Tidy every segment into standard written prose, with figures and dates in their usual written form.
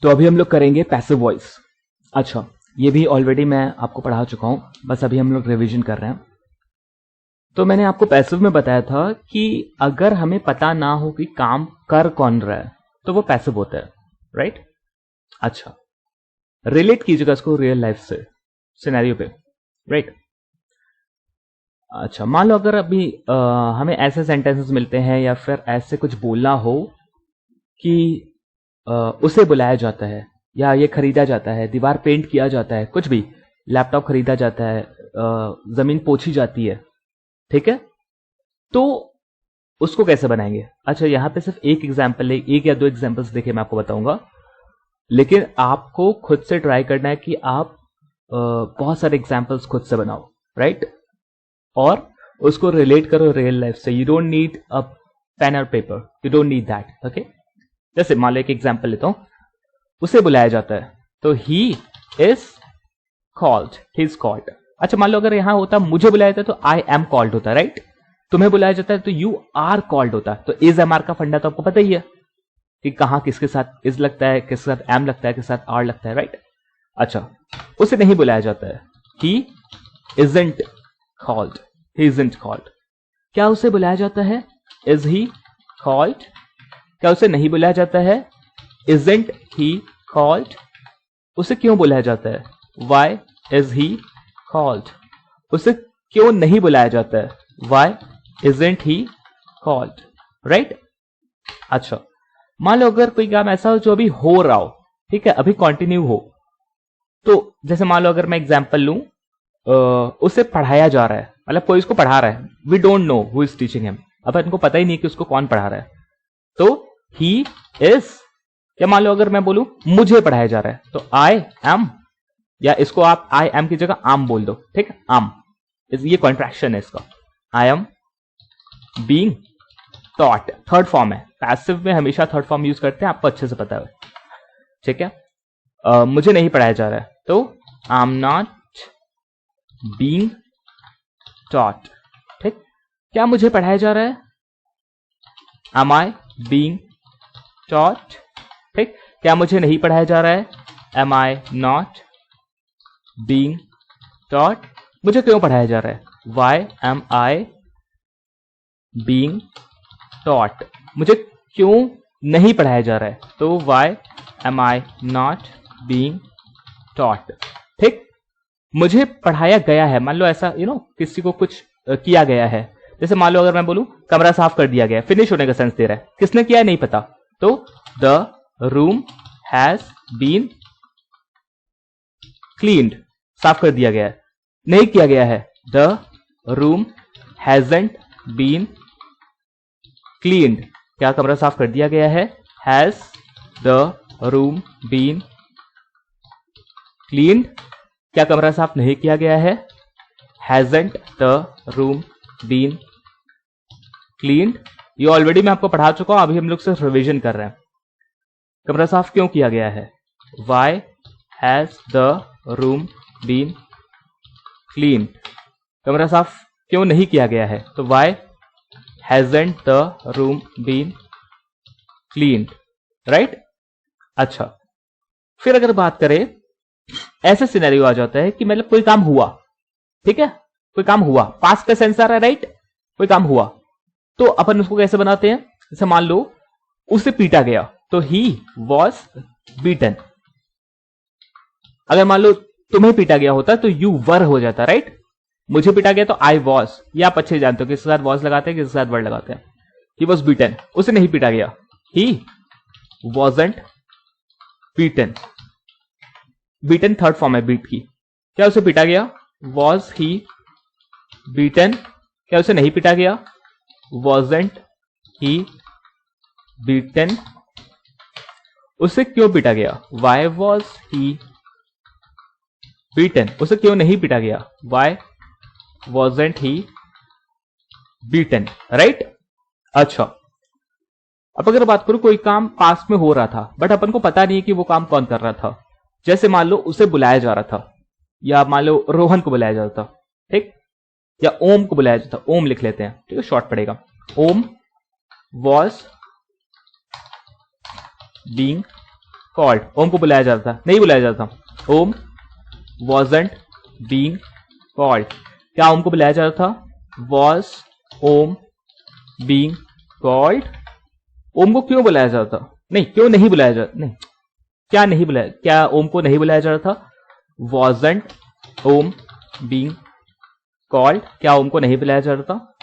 तो अभी हम लोग करेंगे पैसिव वॉइस। अच्छा, ये भी ऑलरेडी मैं आपको पढ़ा चुका हूं, बस अभी हम लोग रिवीजन कर रहे हैं। तो मैंने आपको पैसिव में बताया था कि अगर हमें पता ना हो कि काम कर कौन रहा है तो वो पैसिव होता है, राइट। अच्छा, रिलेट कीजिएगा इसको रियल लाइफ से, सिनेरियो पे, राइट। अच्छा, मान लो अगर अभी हमें ऐसे सेंटेंसेस मिलते हैं या फिर ऐसे कुछ बोलना हो कि उसे बुलाया जाता है, या ये खरीदा जाता है, दीवार पेंट किया जाता है, कुछ भी, लैपटॉप खरीदा जाता है, जमीन पोछी जाती है, ठीक है। तो उसको कैसे बनाएंगे? अच्छा, यहां पे सिर्फ एक एग्जांपल है, एक या दो एग्जांपल्स देखे मैं आपको बताऊंगा, लेकिन आपको खुद से ट्राई करना है कि आप बहुत सारे एग्जांपल्स खुद से बनाओ, राइट, और उसको रिलेट करो रियल लाइफ से। You don't need a pen और paper, you don't need that, okay. जैसे मान लो एक एग्जांपल लेता हूं, उसे बुलाया जाता है तो he is called, he is called. अच्छा, मान लो अगर यहां होता मुझे बुलाया जाता है तो आई एम कॉल्ड होता है, राइट। तुम्हें बुलाया जाता है तो यू आर कॉल्ड होता है। तो इज एम आर का फंडा तो आपको पता ही है कि कहां किसके साथ इज लगता है, किसके साथ एम लगता है, किसके साथ आर लगता है, राइट। अच्छा, उसे नहीं बुलाया जाता है, he isn't called, he isn't called. क्या उसे बुलाया जाता है? Is he called. क्या उसे नहीं बुलाया जाता है? Isn't he called. उसे क्यों बुलाया जाता है? Why is he called. उसे क्यों नहीं बुलाया जाता है? Why isn't he called, right. अच्छा, मान लो अगर कोई काम ऐसा हो जो अभी हो रहा हो, ठीक है, अभी कंटिन्यू हो, तो जैसे मान लो अगर मैं एग्जांपल लूं, उसे पढ़ाया जा रहा है, मतलब कोई उसको पढ़ा रहा है, we don't know who is teaching him, अब इनको पता ही नहीं कि उसको कौन पढ़ा रहा है, तो ही इज। या मान लो अगर मैं बोलूं मुझे पढ़ाया जा रहा है तो आई एम, या इसको आप आई एम की जगह आम बोल दो, ठीक है, आम, ये कॉन्ट्रैक्शन है इसका। I am being taught, third form है, पैसिव में हमेशा थर्ड फॉर्म यूज करते हैं, आपको अच्छे से पता है, ठीक है। मुझे नहीं पढ़ाया जा रहा है तो I am not being taught, ठीक। क्या मुझे पढ़ाया जा रहा है? एम आई बीइंग टॉट, ठीक। क्या मुझे नहीं पढ़ाया जा रहा है? Am I not being taught. मुझे क्यों पढ़ाया जा रहा है? Why am I being taught. मुझे क्यों नहीं पढ़ाया जा रहा है? तो why am I not being taught, ठीक। मुझे पढ़ाया गया है, मान लो ऐसा किसी को कुछ किया गया है, जैसे मान लो अगर मैं बोलूं कमरा साफ कर दिया गया, फिनिश होने का सेंस दे रहा है, किसने किया है नहीं पता, तो the room has been cleaned, साफ कर दिया गया है। नहीं किया गया है, the room hasn't been cleaned. क्या कमरा साफ कर दिया गया है? Has the room been cleaned. क्या कमरा साफ नहीं किया गया है? Hasn't the room been cleaned. ये ऑलरेडी मैं आपको पढ़ा चुका हूं, अभी हम लोग सिर्फ रिवीजन कर रहे हैं। कमरा साफ क्यों किया गया है? Why has the room been cleaned. कमरा साफ क्यों नहीं किया गया है? तो why hasn't the room been cleaned, right. अच्छा, फिर अगर बात करें, ऐसा सिनेरियो आ जाता है कि मतलब कोई काम हुआ, ठीक है, कोई काम हुआ, पास्ट का सेंस आ रहा है, राइट, कोई काम हुआ, तो अपन उसको कैसे बनाते हैं? जैसे मान लो उसे पीटा गया तो ही वॉज बीटन। अगर मान लो तुम्हें पीटा गया होता तो यू वर हो जाता, राइट। मुझे पीटा गया तो आई वॉज, ये आप अच्छे जानते हो किसके साथ वॉज लगाते हैं, किसके साथ वर्ड लगाते हैं। ही वॉज बीटन, उसे नहीं पीटा गया, he wasn't beaten. Beaten third form है बीट की। क्या उसे पीटा गया? Was he beaten. क्या उसे नहीं पीटा गया? Wasn't he beaten. उसे क्यों पीटा गया? Why was he beaten. उसे क्यों नहीं पीटा गया? Why wasn't he beaten, right. अच्छा, अब अगर बात करूं कोई काम पास्ट में हो रहा था बट अपन को पता नहीं है कि वो काम कौन कर रहा था, जैसे मान लो उसे बुलाया जा रहा था, या मान लो रोहन को बुलाया जाता, ठीक, या ओम को बुलाया जाता, ओम लिख लेते हैं, ठीक है, शॉर्ट पड़ेगा। ओम वॉज बीइंग कॉल्ड, ओम को बुलाया जाता था, नहीं बुलाया जाता। ओम wasn't being called, क्या ओम को बुलाया जाता था? was ओम being called, ओम को क्यों बुलाया जाता? नहीं, क्यों नहीं बुलाया जाता? नहीं, क्या नहीं बुलाया, क्या ओम को नहीं बुलाया जाता था? wasn't ओम being called, क्या ओम को नहीं बुलाया जाता था?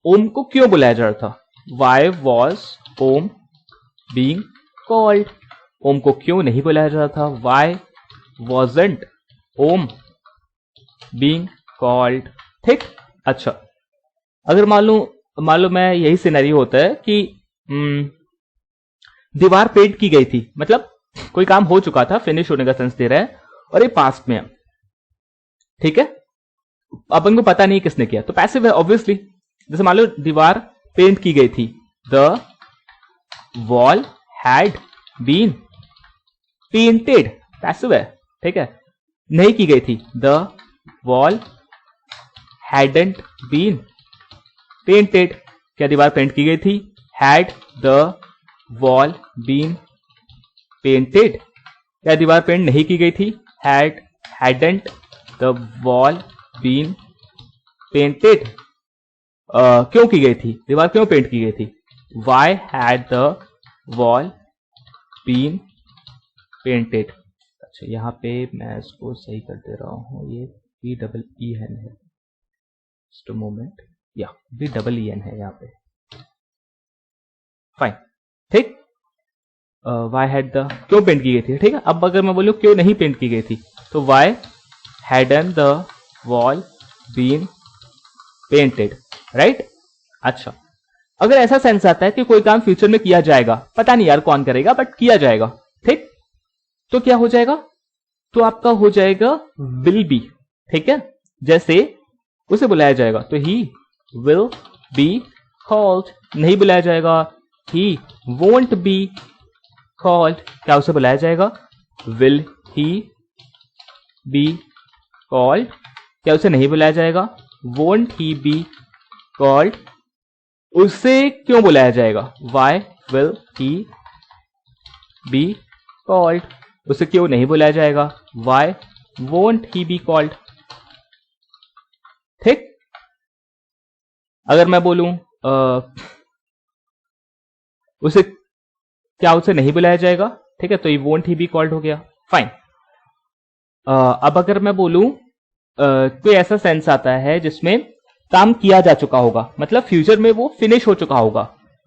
ओम को क्यों बुलाया जाता था? why was Om being called, ओम को क्यों नहीं बुलाया जाता था? why wasn't Om being called। ठीक, अच्छा, अगर मान लो मैं यही सिनेरियो होता है कि दीवार पेंट की गई थी, मतलब कोई काम हो चुका था, फिनिश होने का सेंस दे रहा है, और ये पास्ट में है, ठीक है, अपन को पता नहीं किसने किया, तो पैसिव है ऑब्वियसली। जैसे मान लो दीवार पेंट की गई थी, the wall had been painted, passive है, ठीक है। नहीं की गई थी, the wall hadn't been painted, क्या दीवार पेंट की गई थी? Had the wall been painted, क्या दीवार पेंट नहीं की गई थी? Hadn't the wall been painted. क्यों की गई थी? दीवार क्यों पेंट की गई थी? Why had the wall been painted. अच्छा, यहाँ पे मैं इसको सही कर दे रहा हूँ, ये BEEN है, जस्ट अ मोमेंट, या BEEN है यहाँ पे, फाइन, ठीक। वाई हैड द, क्यों पेंट की गई थी, ठीक है। अब अगर मैं बोलूँ क्यों नहीं पेंट की गई थी, तो why hadn't the wall been painted, right. अच्छा, अगर ऐसा सेंस आता है कि कोई काम फ्यूचर में किया जाएगा, पता नहीं यार कौन करेगा, बट किया जाएगा, ठीक, तो क्या हो जाएगा? तो आपका हो जाएगा विल बी, ठीक है। जैसे उसे बुलाया जाएगा तो ही विल बी कॉल्ड, नहीं बुलाया जाएगा, ही वोंट बी कॉल्ड, क्या उसे बुलाया जाएगा? विल ही बी कॉल्ड, क्या उसे नहीं बुलाया जाएगा? Won't he be called. उसे क्यों बुलाया जाएगा? Why will he be called, उसे क्यों नहीं बुलाया जाएगा? Why won't he be called, ठीक। अगर मैं बोलूं उसे, क्या उसे नहीं बुलाया जाएगा, ठीक है, तो ये वोंट ही बी कॉल्ड हो गया, फाइन। अब अगर मैं बोलूं कोई ऐसा सेंस आता है जिसमें काम किया जा चुका होगा, मतलब फ्यूचर में वो फिनिश हो चुका होगा,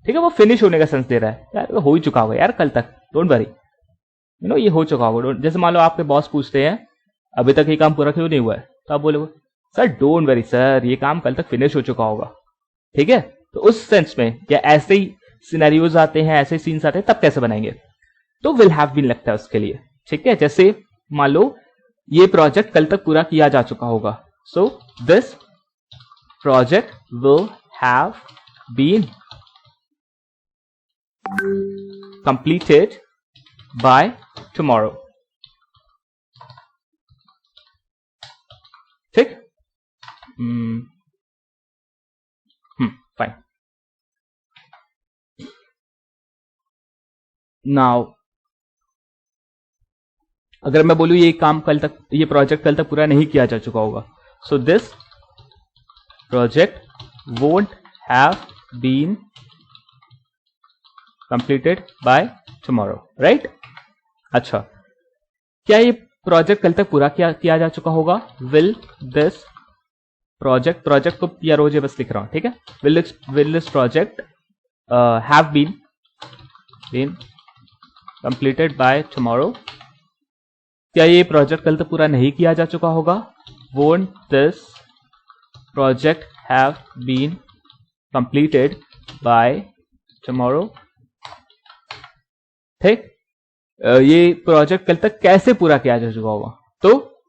ठीक है, वो फिनिश होने का सेंस दे रहा है, यार हो ही चुका होगा यार कल तक, डोंट वरी, यू नो ये हो चुका होगा। जैसे मान लो आपके बॉस पूछते हैं अभी तक ये काम पूरा क्यों नहीं हुआ है, तो आप बोलोगे सर डोंट वरी सर, ये काम कल तक फिनिश हो चुका होगा, ठीक है। तो उस सेंस में या ऐसे ही सिनेरियोज आते हैं, ऐसे सीन्स आते हैं, तब कैसे बनाएंगे? तो विल हैव बीन लगता है उसके लिए, ठीक है। जैसे मान लो ये प्रोजेक्ट कल तक पूरा किया जा चुका होगा, so this project will have been completed by tomorrow, ठीक, फाइन। नाउ अगर मैं बोलूं ये काम कल तक, ये प्रोजेक्ट कल तक पूरा नहीं किया जा चुका होगा, so this project won't have been completed by tomorrow, right. अच्छा, क्या ये प्रोजेक्ट कल तक पूरा किया जा चुका होगा? विल दिस प्रोजेक्ट, प्रोजेक्ट को PROJ बस लिख रहा हूं, ठीक है। Will this project have been completed by tomorrow, क्या ये प्रोजेक्ट कल तक पूरा नहीं किया जा चुका होगा? Won't this project have been completed by tomorrow, ठीक। ये प्रोजेक्ट कल तक कैसे पूरा किया जा चुका होगा? तो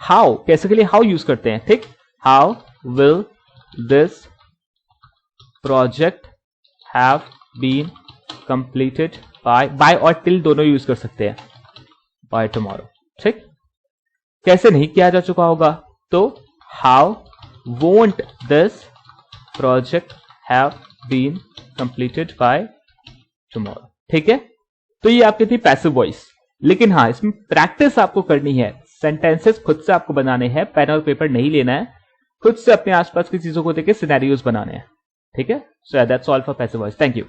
हाउ, कैसे के लिए हाउ यूज करते हैं, ठीक। How will this project have been completed by और टिल दोनों यूज कर सकते हैं, बाय टुमारो, ठीक। कैसे नहीं किया जा चुका होगा? तो how won't this project have been completed by tomorrow, ठीक है। तो ये आपकी थी पैसिव वॉइस। लेकिन हाँ, इसमें प्रैक्टिस आपको करनी है, सेंटेंसेस खुद से आपको बनाने हैं, पेन और पेपर नहीं लेना है, खुद से अपने आसपास की चीजों को देख के सिनेरियोस बनाने हैं। ठीक है, so that's all for passive voice. Thank you.